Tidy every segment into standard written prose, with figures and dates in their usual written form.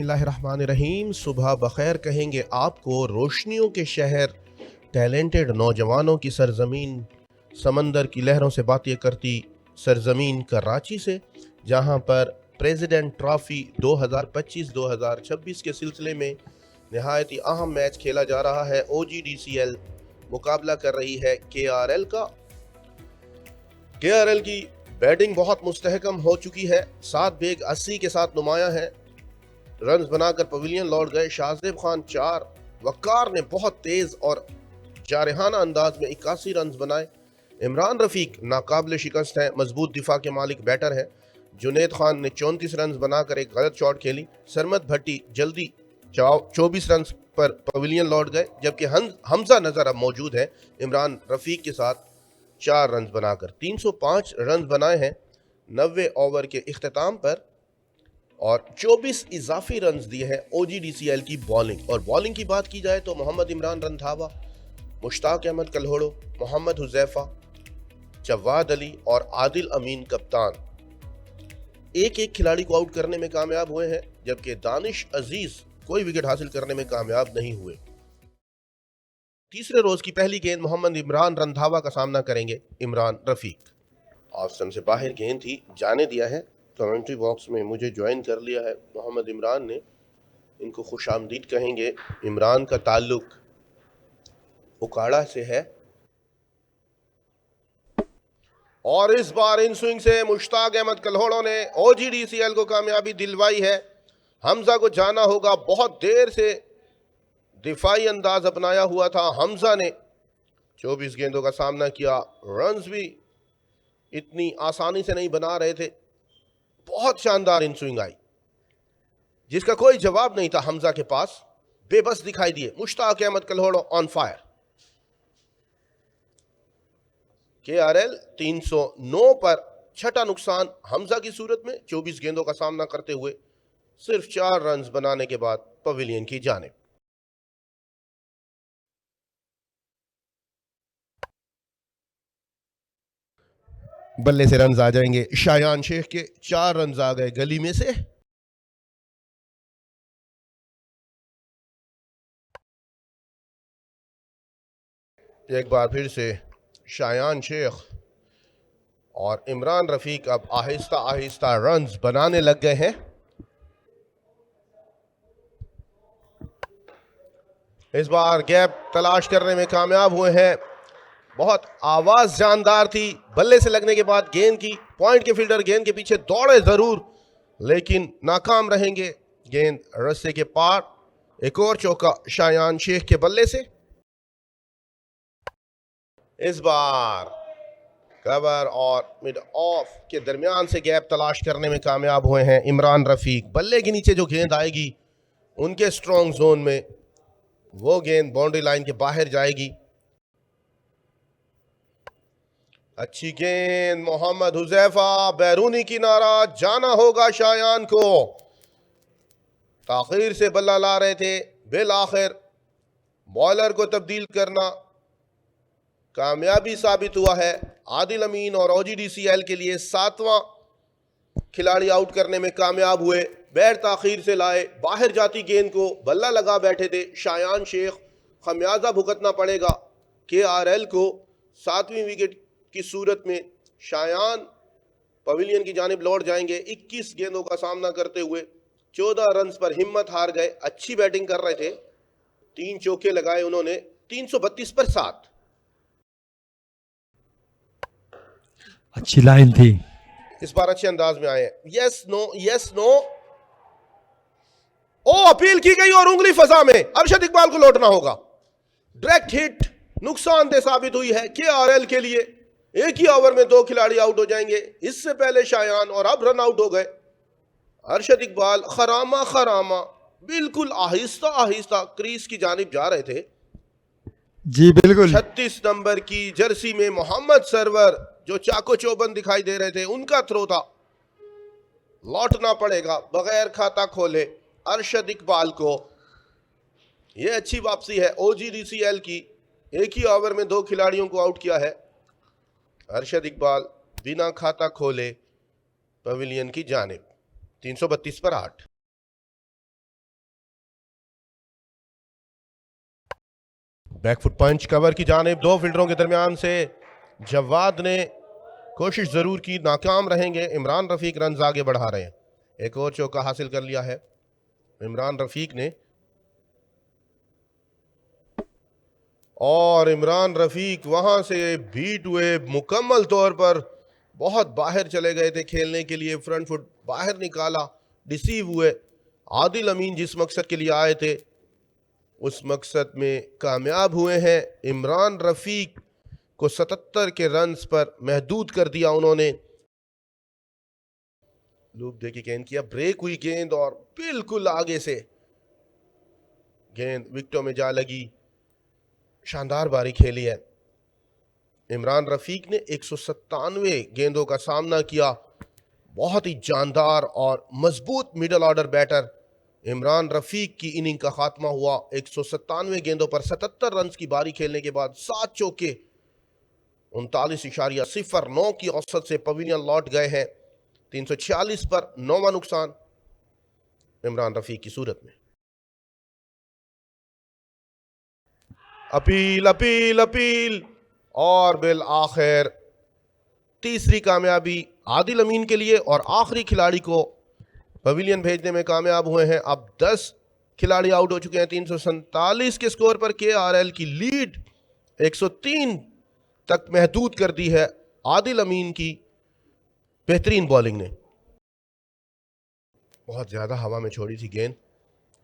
बिस्मिल्लाहिर्रहमानिर्रहीम। सुबह बखैर कहेंगे आपको। रोशनियों के शहर, टैलेंटेड नौजवानों की सरजमीन, समंदर की लहरों से बातें करती सरजमीन कराची से, जहां पर प्रेसिडेंट ट्रॉफी 2025-2026 के सिलसिले में नहायत ही अहम मैच खेला जा रहा है। OGDCL मुकाबला कर रही है KRL का। KRL की बैटिंग बहुत मुस्तहकम हो चुकी है। 7 बेग 80 के साथ नुमाया है। रन्स बनाकर पवेलियन लौट गए। शाहजेब खान 4, वक्कार ने बहुत तेज और जारहाना अंदाज में 81 रन्स बनाए। इमरान रफीक नाकाबिल शिकस्त है, मजबूत दिफा के मालिक बैटर है। जुनैद खान ने 34 रन्स बनाकर एक गलत शॉट खेली। सरमद भट्टी जल्दी 24 रन्स पर पवेलियन लौट गए, जबकि हमजा नजर अब मौजूद है इमरान रफीक के साथ 4 रन्स बनाकर 305 रन्स बनाए हैं 90 ओवर के इख्तिताम पर, और 24 इजाफी रन्स दिए हैं OGDCL की बॉलिंग। और बॉलिंग की बात की जाए तो मोहम्मद इमरान रंधावा, मुश्ताक अहमद कल्होड़ो, मोहम्मद हुजैफा, जवाद अली और आदिल अमीन कप्तान एक एक खिलाड़ी को आउट करने में कामयाब हुए हैं, जबकि दानिश अजीज कोई विकेट हासिल करने में कामयाब नहीं हुए। तीसरे रोज की पहली गेंद मोहम्मद इमरान रंधावा का सामना करेंगे इमरान रफीक। ऑफ स्टंप से बाहर गेंद थी, जाने दिया है। कमेंट्री बॉक्स में मुझे ज्वाइन कर लिया है मोहम्मद इमरान ने, इनको खुशामदीद कहेंगे। इमरान का ताल्लुक उकाड़ा से है और इस बार इन स्विंग से मुश्ताक अहमद कल्होड़ो ने OGDCL को कामयाबी दिलवाई है। हमजा को जाना होगा, बहुत देर से दिफाई अंदाज अपनाया हुआ था हमजा ने। 24 गेंदों का सामना किया, रन्स भी इतनी आसानी से नहीं बना रहे थे। बहुत शानदार इन स्विंग आई जिसका कोई जवाब नहीं था हमजा के पास, बेबस दिखाई दिए। Mushtaq Ahmed Kalhoro on fire. KRL 309 पर छठा नुकसान हमजा की सूरत में 24 गेंदों का सामना करते हुए सिर्फ 4 रन्स बनाने के बाद पवेलियन की जानिब। बल्ले से रन्स आ जाएंगे शायान शेख के। 4 रन्स आ गए गली में से। एक बार फिर से शायान शेख और इमरान रफीक अब आहिस्ता आहिस्ता रन्स बनाने लग गए हैं। इस बार गैप तलाश करने में कामयाब हुए हैं। बहुत आवाज जानदार थी। बल्ले से लगने के बाद गेंद की पॉइंट के फील्डर गेंद के पीछे दौड़े जरूर, लेकिन नाकाम रहेंगे। गेंद रस्से के पार। एक और चौका शायान शेख के बल्ले से। इस बार कवर और मिड ऑफ के दरमियान से गैप तलाश करने में कामयाब हुए हैं इमरान रफीक। बल्ले के नीचे जो गेंद आएगी उनके स्ट्रॉन्ग जोन में, वो गेंद बाउंड्री लाइन के बाहर जाएगी। अच्छी गेंद मोहम्मद हुजैफा, बैरूनी किनारा, जाना होगा शायान को। ताखीर से बल्ला ला रहे थे, बिल आखिर बॉलर को तब्दील करना कामयाबी साबित हुआ है। आदिल अमीन और OGDCL के लिए 7वां खिलाड़ी आउट करने में कामयाब हुए। बैट ताखीर से लाए, बाहर जाती गेंद को बल्ला लगा बैठे थे शायान शेख। खमियाजा भुगतना पड़ेगा KRL को। 7वीं विकेट की सूरत में शायान पवेलियन की जानिब लौट जाएंगे। 21 गेंदों का सामना करते हुए 14 रन्स पर हिम्मत हार गए। अच्छी बैटिंग कर रहे थे, 3 चौके लगाए उन्होंने। 332 पर 7। अच्छी लाइन थी। इस बार अच्छे अंदाज में आए। Yes no yes no. ओ, अपील की गई और उंगली फजा में। अरशद इकबाल को लौटना होगा। डायरेक्ट हिट नुकसानदेह साबित हुई है KRL के लिए। एक ही ओवर में 2 खिलाड़ी आउट हो जाएंगे। इससे पहले शायान और अब रन आउट हो गए। अरशद इकबाल खरामा खरामा बिल्कुल आहिस्ता आहिस्ता क्रीज की जानिब जा रहे थे। जी बिल्कुल। 36 नंबर की जर्सी में मोहम्मद सरवर जो चाको चौबंद दिखाई दे रहे थे, उनका थ्रो था। लौटना पड़ेगा बगैर खाता खोले अरशद इकबाल को। यह अच्छी वापसी है OGDCL की। एक ही ओवर में 2 खिलाड़ियों को आउट किया है अरशद इकबाल बिना खाता खोले पवेलियन की जानिब। 332 पर 8। बैकफुट पंच कवर की जानिब दो फील्डरों के दरमियान से जवाद ने कोशिश जरूर की, नाकाम रहेंगे। इमरान रफीक रन आगे बढ़ा रहे हैं। एक और चौका हासिल कर लिया है इमरान रफीक ने, और इमरान रफीक वहां से बीट हुए मुकम्मल तौर पर, बहुत बाहर चले गए थे खेलने के लिए, फ्रंट फुट बाहर निकाला, डिसीव हुए। आदिल अमीन जिस मकसद के लिए आए थे उस मकसद में कामयाब हुए हैं। इमरान रफीक को 77 के रन्स पर महदूद कर दिया उन्होंने। लूप देके गेंद किया, ब्रेक हुई गेंद और बिल्कुल आगे से गेंद विकेटों में जा लगी। शानदार बारी खेली है। इमरान रफीक ने 197 गेंदों का सामना किया। बहुत ही जानदार और मजबूत middle order batter Imran Rafiq की इनिंग का खात्मा हुआ। 197 गेंदों पर 77 रन की बारी खेलने के बाद 7 चौके 39.09 की औसत से पवेलियन लौट गए हैं। 346 पर 9वां नुकसान इमरान रफीक की सूरत में। अपील अपील अपील और बिल आखिर तीसरी कामयाबी आदिल अमीन के लिए, और आखिरी खिलाड़ी को पवेलियन भेजने में कामयाब हुए हैं। अब 10 खिलाड़ी आउट हो चुके हैं। 347 के स्कोर पर केआरएल की लीड 103 तक महदूद कर दी है आदिल अमीन की बेहतरीन बॉलिंग ने। बहुत ज्यादा हवा में छोड़ी थी गेंद,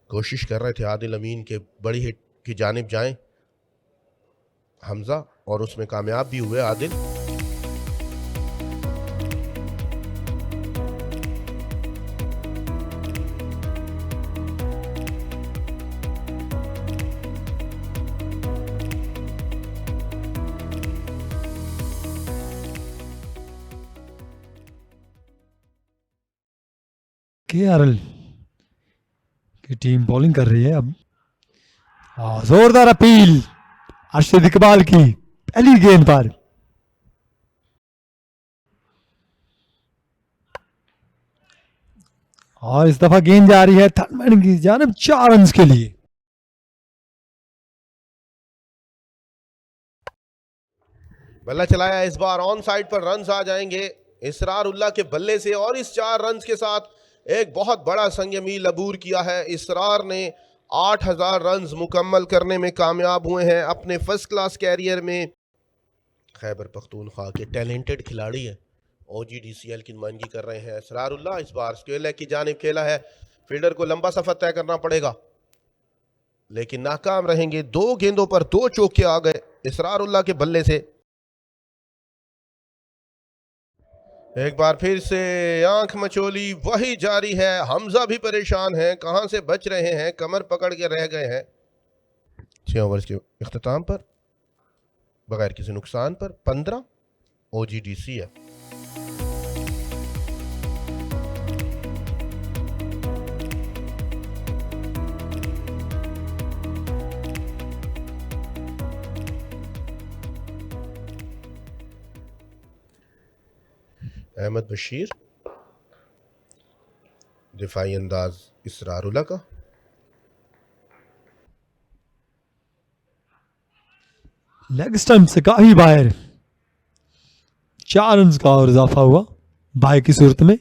कोशिश कर रहे थे आदिल अमीन के बड़ी हिट की जानिब जाएं हमजा, और उसमें कामयाब भी हुए आदिल। केआरएल की टीम बॉलिंग कर रही है अब। जोरदार अपील अर्शद इकबाल की पहली गेंद पर। और इस दफा गेंद जा रही है थर्डमैन की जानिब 4 रन के लिए। बल्ला चलाया, इस बार ऑन साइड पर रन आ जाएंगे इसरार उल्लाह के बल्ले से, और इस 4 रन के साथ एक बहुत बड़ा संग मील अबूर किया है। इसरार ने 8000 रन मुकम्मल करने में कामयाब हुए हैं अपने फर्स्ट क्लास कैरियर में। खैबर पख्तूनख्वा के टैलेंटेड खिलाड़ी है, OGDCL की नुमाइंदगी कर रहे हैं इसरार उल्लाह। इस बार स्क्वेयर लेग की जानिब खेला है, फील्डर को लंबा सफर तय करना पड़ेगा लेकिन नाकाम रहेंगे। 2 गेंदों पर 2 चौके आ गए इसरार उल्लाह के बल्ले से। एक बार फिर से आंख मचोली वही जारी है। हमजा भी परेशान है, कहां से बच रहे हैं, कमर पकड़ के रह गए हैं। 6 ओवर्स के इख्तिताम पर बगैर किसी नुकसान पर 15 OGDC है। अहमद बशीर, दिफाई अंदाज इसरारुल्लाह का। लेग स्टंप से काफी बाहर 4 रन का और इजाफा हुआ बाय की सूरत में।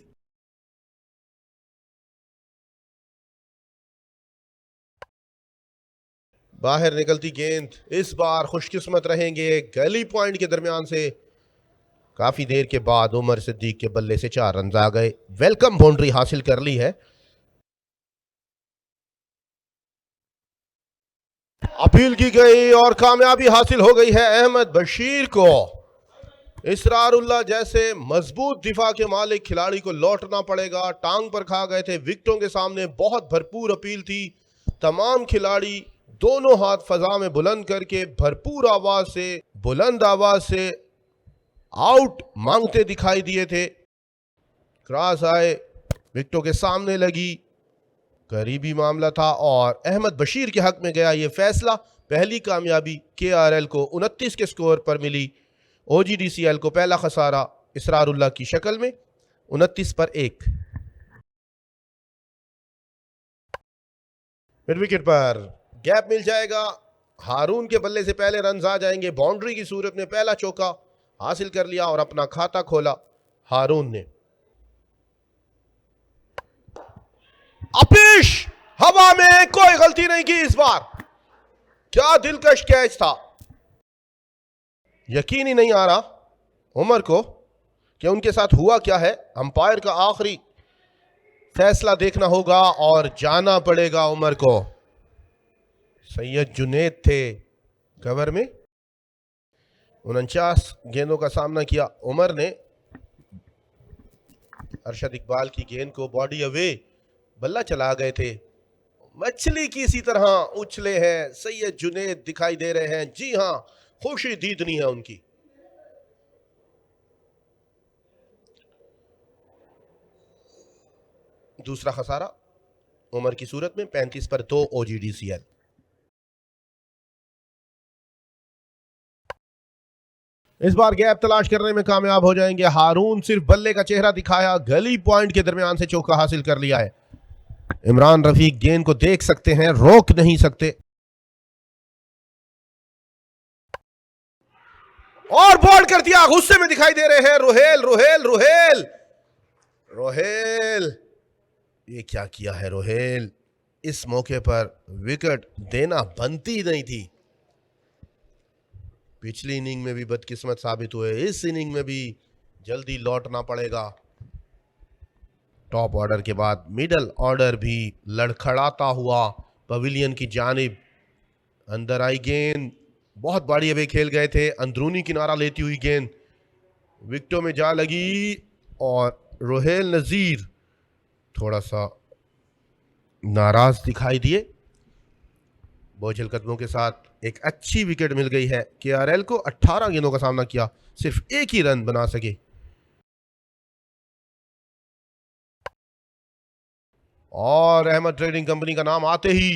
बाहर निकलती गेंद, इस बार खुशकिस्मत रहेंगे। गली पॉइंट के दरमियान से काफी देर के बाद उमर सिद्दीक के बल्ले से 4 रन आ गए। वेलकम बाउंड्री हासिल कर ली है। अपील की गई और कामयाबी हासिल हो गई है अहमद बशीर को। इसरारुल्लाह जैसे मजबूत दिफा के मालिक खिलाड़ी को लौटना पड़ेगा। टांग पर खा गए थे, विकेटों के सामने बहुत भरपूर अपील थी। तमाम खिलाड़ी दोनों हाथ फजा में बुलंद करके भरपूर आवाज से, बुलंद आवाज से आउट मांगते दिखाई दिए थे। क्रॉस आए, विकेटों के सामने लगी, करीबी मामला था और अहमद बशीर के हक में गया ये फैसला। पहली कामयाबी केआरएल को 29 के स्कोर पर मिली। OGDCL को पहला खसारा इसरारुल्लाह की शक्ल में 29 पर 1। मिड विकेट पर गैप मिल जाएगा हारून के बल्ले से पहले रन आ जाएंगे। बाउंड्री की सूरत में पहला चौका हासिल कर लिया और अपना खाता खोला हारून ने। अपिश हवा में, कोई गलती नहीं की इस बार। क्या दिलकश कैच था। यकीन ही नहीं आ रहा उमर को कि उनके साथ हुआ क्या है। अंपायर का आखिरी फैसला देखना होगा और जाना पड़ेगा उमर को। सैयद जुनैद थे कवर में। 49 गेंदों का सामना किया उमर ने। अरशद इकबाल की गेंद को बॉडी अवे बल्ला चला गए थे। मछली की इसी तरह उछले हैं सैयद जुनैद दिखाई दे रहे हैं। जी हां, खुशी दीदनी है उनकी। दूसरा खसारा उमर की सूरत में 35 पर 2 OGDCL। इस बार गैप तलाश करने में कामयाब हो जाएंगे। हारून सिर्फ बल्ले का चेहरा दिखाया, गली पॉइंट के दरमियान से चौका हासिल कर लिया है। इमरान रफीक गेंद को देख सकते हैं, रोक नहीं सकते। और बॉल कर दिया, गुस्से में दिखाई दे रहे हैं रोहेल। रोहेल रोहेल रोहेल, ये क्या किया है रोहेल। इस मौके पर विकेट देना बनती नहीं थी। पिछली इनिंग में भी बदकिस्मत साबित हुए, इस इनिंग में भी जल्दी लौटना पड़ेगा। टॉप ऑर्डर के बाद मिडल ऑर्डर भी लड़खड़ाता हुआ पवेलियन की जानिब अंदर आई गेंद। बहुत बड़ी अवे खेल गए थे, अंदरूनी किनारा लेती हुई गेंद विकेटों में जा लगी और रोहेल नजीर थोड़ा सा नाराज दिखाई दिए। बोझल कदमों के साथ एक अच्छी विकेट मिल गई है। KRL को 18 गेंदों का सामना किया, सिर्फ एक ही रन बना सके। और अहमद ट्रेडिंग कंपनी का नाम आते ही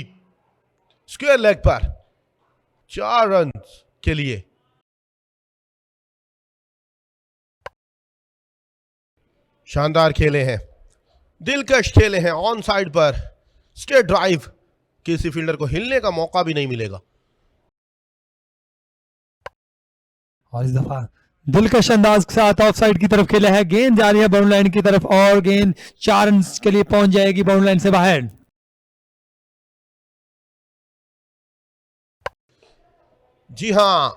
स्क्वायर लेग पर 4 रन के लिए शानदार खेले हैं, दिलकश खेले हैं। ऑन साइड पर स्ट्रेट ड्राइव, किसी फील्डर को हिलने का मौका भी नहीं मिलेगा। और इस दफा दिलकश अंदाज के साथ ऑफ साइड की तरफ खेला है। गेंद जा रही है बाउंड्री लाइन की तरफ और गेंद 4 रन के लिए पहुंच जाएगी बाउंड्री लाइन से बाहर। जी हां,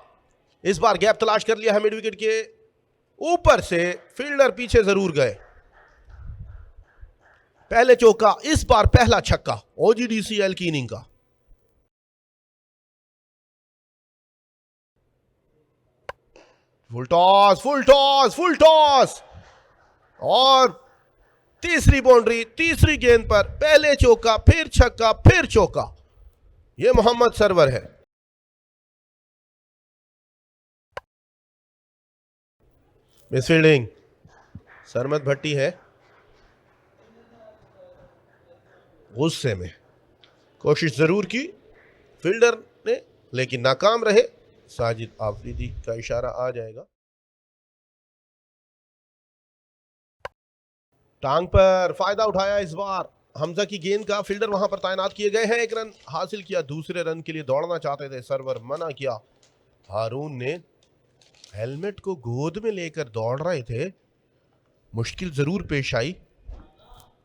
इस बार गैप तलाश कर लिया है मिड विकेट के ऊपर से। फील्डर पीछे जरूर गए। पहले चौका, इस बार पहला छक्का OGDCL की इनिंग का। Full toss full toss full toss और तीसरी बाउंड्री। तीसरी गेंद पर पहले चौका, फिर छक्का, फिर चौका। यह मोहम्मद सरवर है। मिस फील्डिंग सरमद भट्टी है, गुस्से में। कोशिश जरूर की फील्डर ने, लेकिन नाकाम रहे। साजिद आफरीदी का इशारा आ जाएगा। टांग पर फायदा उठाया इस बार हमजा की गेंद का। फील्डर वहां पर तैनात किए गए हैं। एक रन हासिल किया, दूसरे रन के लिए दौड़ना चाहते थे, सरवर मना किया। हारून ने हेलमेट को गोद में लेकर दौड़ रहे थे, मुश्किल जरूर पेश आई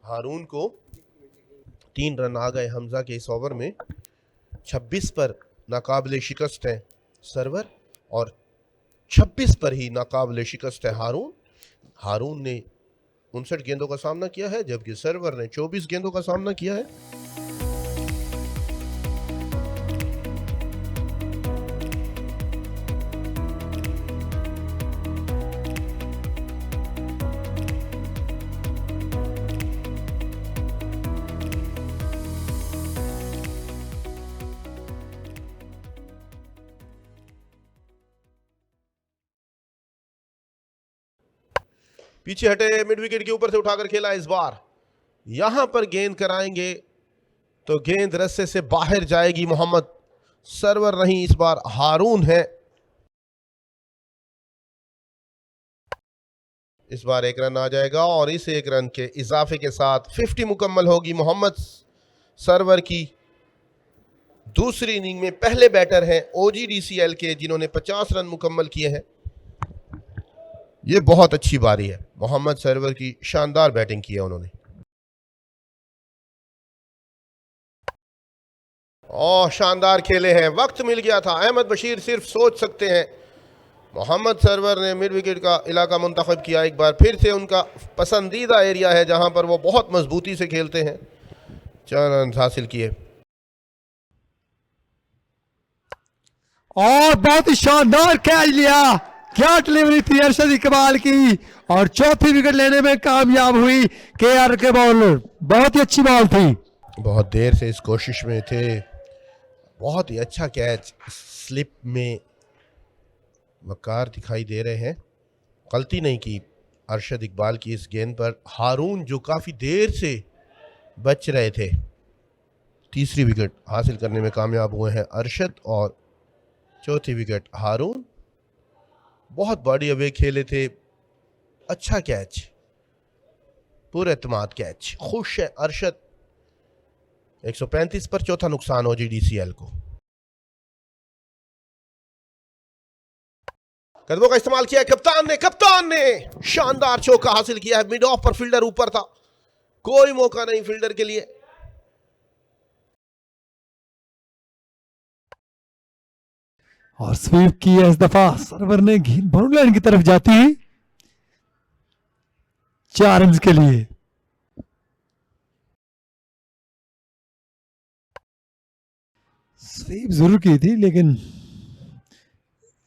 हारून को। 3 रन आ गए हमजा के इस ओवर में। 26 पर नाकाबिले शिकस्त है सरवर और 26 पर ही नाकाबिले शिकस्त है हारून। हारून ने 59 गेंदों का सामना किया है, जबकि सरवर ने 24 गेंदों का सामना किया है। पीछे हटे मिड विकेट के ऊपर से उठाकर खेला इस बार। यहां पर गेंद कराएंगे तो गेंद रस्से से बाहर जाएगी। मोहम्मद सरवर नहीं, इस बार हारून है। इस बार 1 रन आ जाएगा और इस 1 रन के इजाफे के साथ 50 मुकम्मल होगी मोहम्मद सरवर की। दूसरी इनिंग में पहले बैटर हैं OGDCL के, जिन्होंने 50 रन मुकम्मल किए हैं। ये बहुत अच्छी बारी है, मोहम्मद सरवर की शानदार बैटिंग की है उन्होंने। और शानदार खेले हैं, वक्त मिल गया था। अहमद बशीर सिर्फ सोच सकते हैं। मोहम्मद सरवर ने मिड विकेट का इलाका मुंतखब किया, एक बार फिर से उनका पसंदीदा एरिया है जहां पर वो बहुत मजबूती से खेलते हैं। 4 रन हासिल किए और बहुत ही शानदार कैच लिया। क्या डिलीवरी थी अरशद इकबाल की, और चौथी विकेट लेने में कामयाब हुई KR के बॉलर। बहुत ही अच्छी बॉल थी। बहुत देर से इस कोशिश में थे। बहुत ही अच्छा कैच, स्लिप में वकार दिखाई दे रहे हैं। गलती नहीं की अरशद इकबाल की इस गेंद पर। हारून जो काफ़ी देर से बच रहे थे, तीसरी विकेट हासिल करने में कामयाब हुए हैं अरशद, और चौथी विकेट हारून। बहुत बॉडी अवे खेले थे, अच्छा कैच, पूरे एतमाद कैच। खुश है अरशद। 135 पर चौथा नुकसान OGDCL को। कदमों का इस्तेमाल किया कप्तान ने शानदार चौका हासिल किया है। मिड ऑफ पर फील्डर ऊपर था, कोई मौका नहीं फील्डर के लिए। और स्वीप की है इस दफा। सरवर ने गेंद बाउंड्री लाइन की तरफ जाती हुई 4 रन के लिए। स्वीप जरूर की थी, लेकिन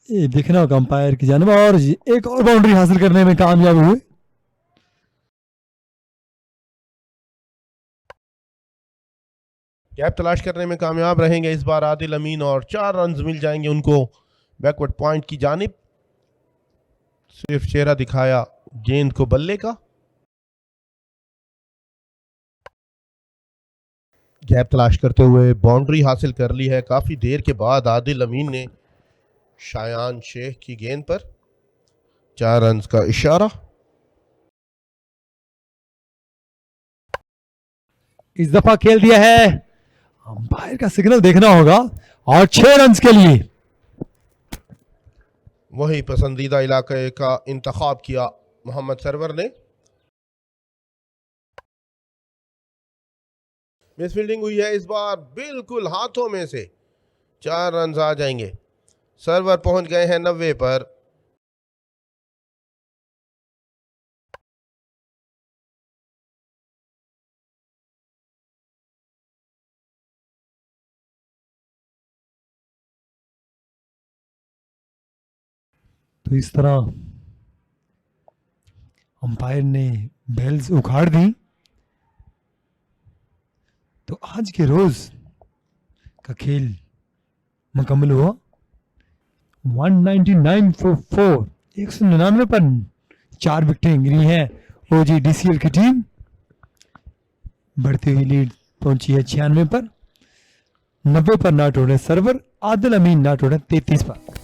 ये देखना होगा अंपायर की जानिब। और एक और बाउंड्री हासिल करने में कामयाब हुए। गैप तलाश करने में कामयाब रहेंगे इस बार आदिल अमीन, और 4 रन मिल जाएंगे उनको बैकवर्ड पॉइंट की जानिब। सिर्फ चेहरा दिखाया गेंद को बल्ले का। गैप तलाश करते हुए बाउंड्री हासिल कर ली है काफी देर के बाद आदिल अमीन ने शायान शेख की गेंद पर। 4 रन का इशारा। इस दफा खेल दिया है, अंपायर का सिग्नल देखना होगा। और 6 रन के लिए वही पसंदीदा इलाके का इंतखाब किया मोहम्मद सरवर ने। मिस फील्डिंग हुई है इस बार, बिल्कुल हाथों में से 4 रन आ जाएंगे। सरवर पहुंच गए हैं 90 पर। तो इस तरह अंपायर ने बेल्स उखाड़ दी। तो आज के रोज का खेल मुकम्मल हुआ। 199 for 4, 199 पर 4 विकेटें गिरी हैं OGDCL की टीम। बढ़ती हुई लीड पहुंची है 96 पर। 90 पर नॉट आउट है सरवर। आदिल अमीन नॉट आउट है 33 पर।